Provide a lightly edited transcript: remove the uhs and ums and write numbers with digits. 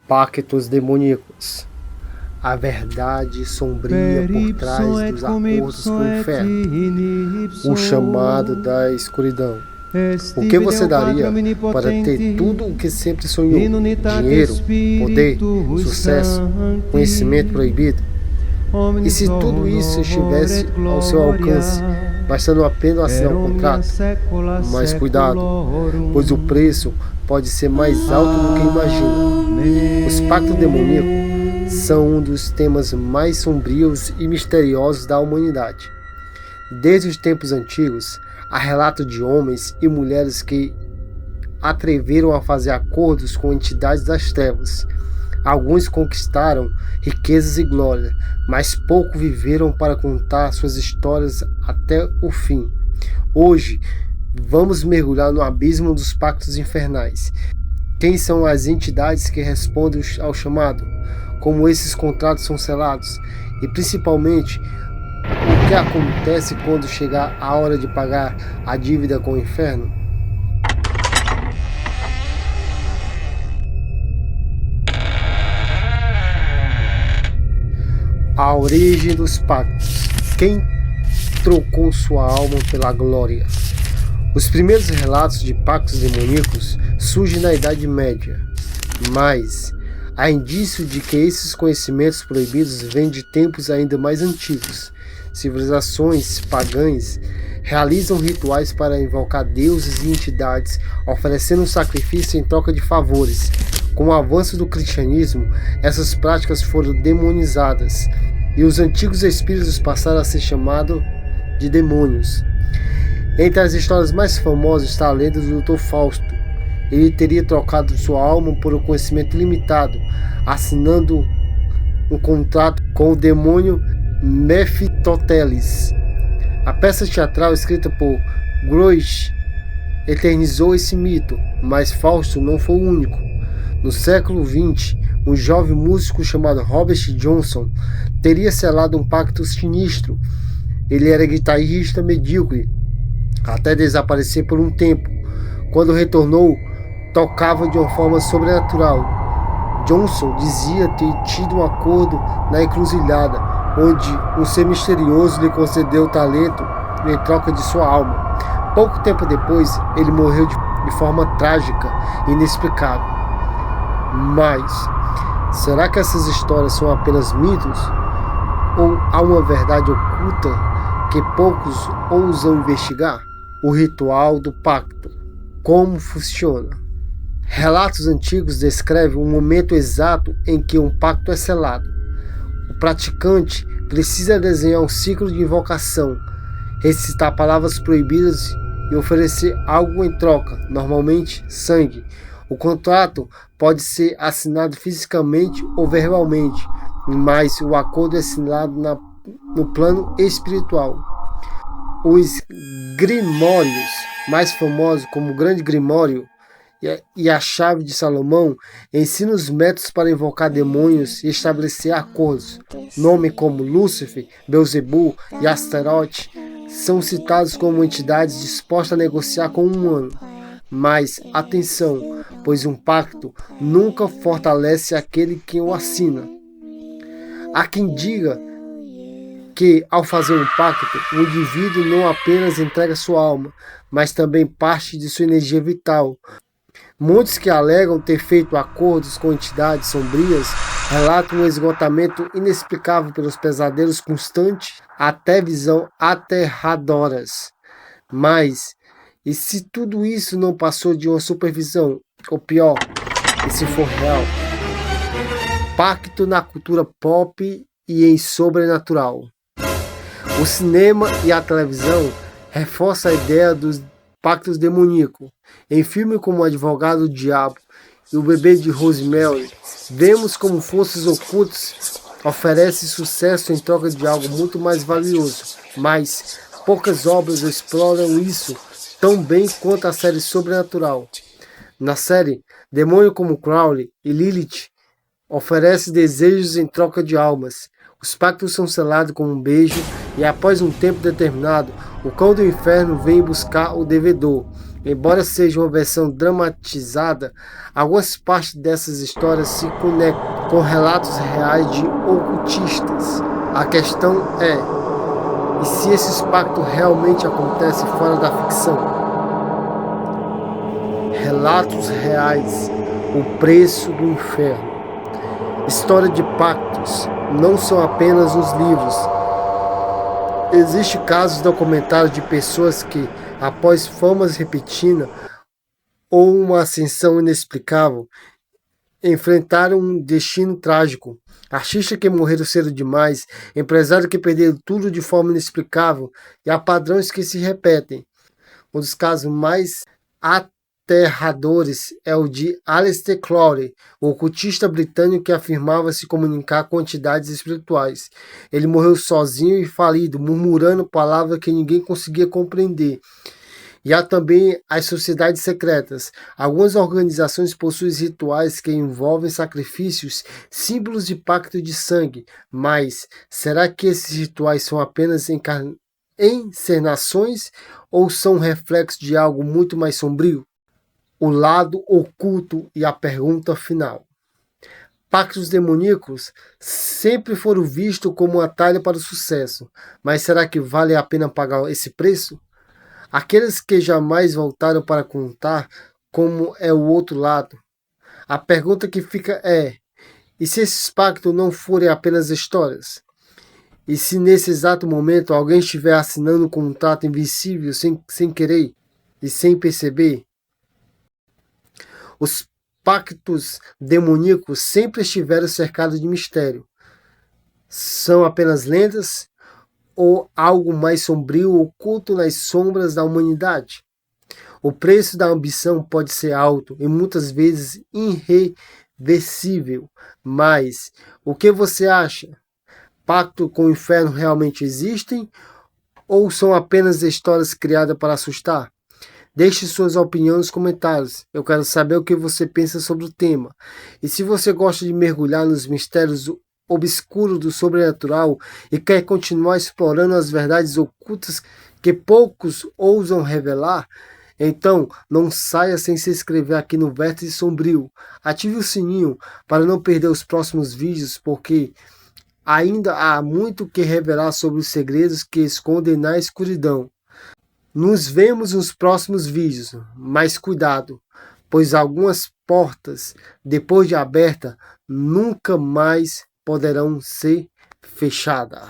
Pactos demoníacos. A verdade sombria por trás dos acordos com o inferno. O chamado da escuridão. O que você daria para ter tudo o que sempre sonhou? Dinheiro, poder, sucesso, conhecimento proibido? E se tudo isso estivesse ao seu alcance, bastando apenas assinar um contrato? Mas cuidado, pois o preço pode ser mais alto do que imagina. Os pactos demoníacos são um dos temas mais sombrios e misteriosos da humanidade. Desde os tempos antigos, há relatos de homens e mulheres que atreveram a fazer acordos com entidades das trevas. Alguns conquistaram riquezas e glória, mas pouco viveram para contar suas histórias até o fim. Hoje, vamos mergulhar no abismo dos pactos infernais. Quem são as entidades que respondem ao chamado? Como esses contratos são selados? E principalmente, o que acontece quando chegar a hora de pagar a dívida com o inferno? A origem dos pactos. Quem trocou sua alma pela glória? Os primeiros relatos de pactos demoníacos surgem na Idade Média, mas há indício de que esses conhecimentos proibidos vêm de tempos ainda mais antigos. Civilizações pagãs realizam rituais para invocar deuses e entidades, oferecendo um sacrifício em troca de favores. Com o avanço do cristianismo, essas práticas foram demonizadas e os antigos espíritos passaram a ser chamados de demônios. Entre as histórias mais famosas está a lenda do Dr. Fausto. Ele teria trocado sua alma por um conhecimento limitado, assinando um contrato com o demônio Mefistófeles. A peça teatral escrita por Groys eternizou esse mito, mas Fausto não foi o único. No século XX, um jovem músico chamado Robert Johnson teria selado um pacto sinistro. Ele era guitarrista medíocre, até desaparecer por um tempo. Quando retornou, tocava de uma forma sobrenatural. Johnson dizia ter tido um acordo na encruzilhada, onde um ser misterioso lhe concedeu o talento em troca de sua alma. Pouco tempo depois, ele morreu de forma trágica e inexplicável. Mas, será que essas histórias são apenas mitos? Ou há uma verdade oculta que poucos ousam investigar? O ritual do pacto. Como funciona? Relatos antigos descrevem o momento exato em que um pacto é selado. O praticante precisa desenhar um ciclo de invocação, recitar palavras proibidas e oferecer algo em troca, normalmente sangue. O contrato pode ser assinado fisicamente ou verbalmente, mas o acordo é assinado no plano espiritual. Os grimórios mais famosos, como o Grande Grimório e a Chave de Salomão, ensinam os métodos para invocar demônios e estabelecer acordos. Nomes como Lúcifer, Belzebu e Astarote são citados como entidades dispostas a negociar com o humano. Mas atenção, pois um pacto nunca fortalece aquele que o assina. Há quem diga que, ao fazer um pacto, o indivíduo não apenas entrega sua alma, mas também parte de sua energia vital. Muitos que alegam ter feito acordos com entidades sombrias relatam um esgotamento inexplicável pelos pesadelos constantes até visão aterradoras. Mas, e se tudo isso não passou de uma supervisão? Ou pior, e se for real? Pacto na cultura pop e em sobrenatural. O cinema e a televisão reforçam a ideia dos pactos demoníacos. Em filmes como O Advogado do Diabo e O Bebê de Rosemary, vemos como forças ocultas oferecem sucesso em troca de algo muito mais valioso. Mas poucas obras exploram isso tão bem quanto a série Sobrenatural. Na série, demônios como Crowley e Lilith oferecem desejos em troca de almas. Os pactos são selados com um beijo e após um tempo determinado, o cão do inferno vem buscar o devedor. Embora seja uma versão dramatizada, algumas partes dessas histórias se conectam com relatos reais de ocultistas. A questão é, e se esses pactos realmente acontecem fora da ficção? Relatos reais, o preço do inferno. História de pactos não são apenas nos livros. Existem casos documentários de pessoas que, após famas repetidas ou uma ascensão inexplicável, enfrentaram um destino trágico. Artistas que morreram cedo demais, empresários que perderam tudo de forma inexplicável, e há padrões que se repetem. Um dos casos mais aterradores é o de Aleister Crowley, o ocultista britânico que afirmava se comunicar com entidades espirituais. Ele morreu sozinho e falido, murmurando palavras que ninguém conseguia compreender. E há também as sociedades secretas. Algumas organizações possuem rituais que envolvem sacrifícios, símbolos de pacto de sangue. Mas será que esses rituais são apenas encenações ou são reflexos de algo muito mais sombrio? O lado oculto e a pergunta final. Pactos demoníacos sempre foram vistos como um atalho para o sucesso, mas será que vale a pena pagar esse preço? Aqueles que jamais voltaram para contar como é o outro lado. A pergunta que fica é: e se esses pactos não forem apenas histórias? E se nesse exato momento alguém estiver assinando um contrato invisível sem querer e sem perceber? Os pactos demoníacos sempre estiveram cercados de mistério. São apenas lendas ou algo mais sombrio oculto nas sombras da humanidade? O preço da ambição pode ser alto e muitas vezes irreversível, mas o que você acha? Pacto com o inferno realmente existem ou são apenas histórias criadas para assustar? Deixe suas opiniões nos comentários. Eu quero saber o que você pensa sobre o tema. E se você gosta de mergulhar nos mistérios obscuros do sobrenatural e quer continuar explorando as verdades ocultas que poucos ousam revelar, então não saia sem se inscrever aqui no Vértice Sombrio. Ative o sininho para não perder os próximos vídeos, porque ainda há muito que revelar sobre os segredos que escondem na escuridão. Nos vemos nos próximos vídeos, mas cuidado, pois algumas portas, depois de aberta, nunca mais poderão ser fechadas.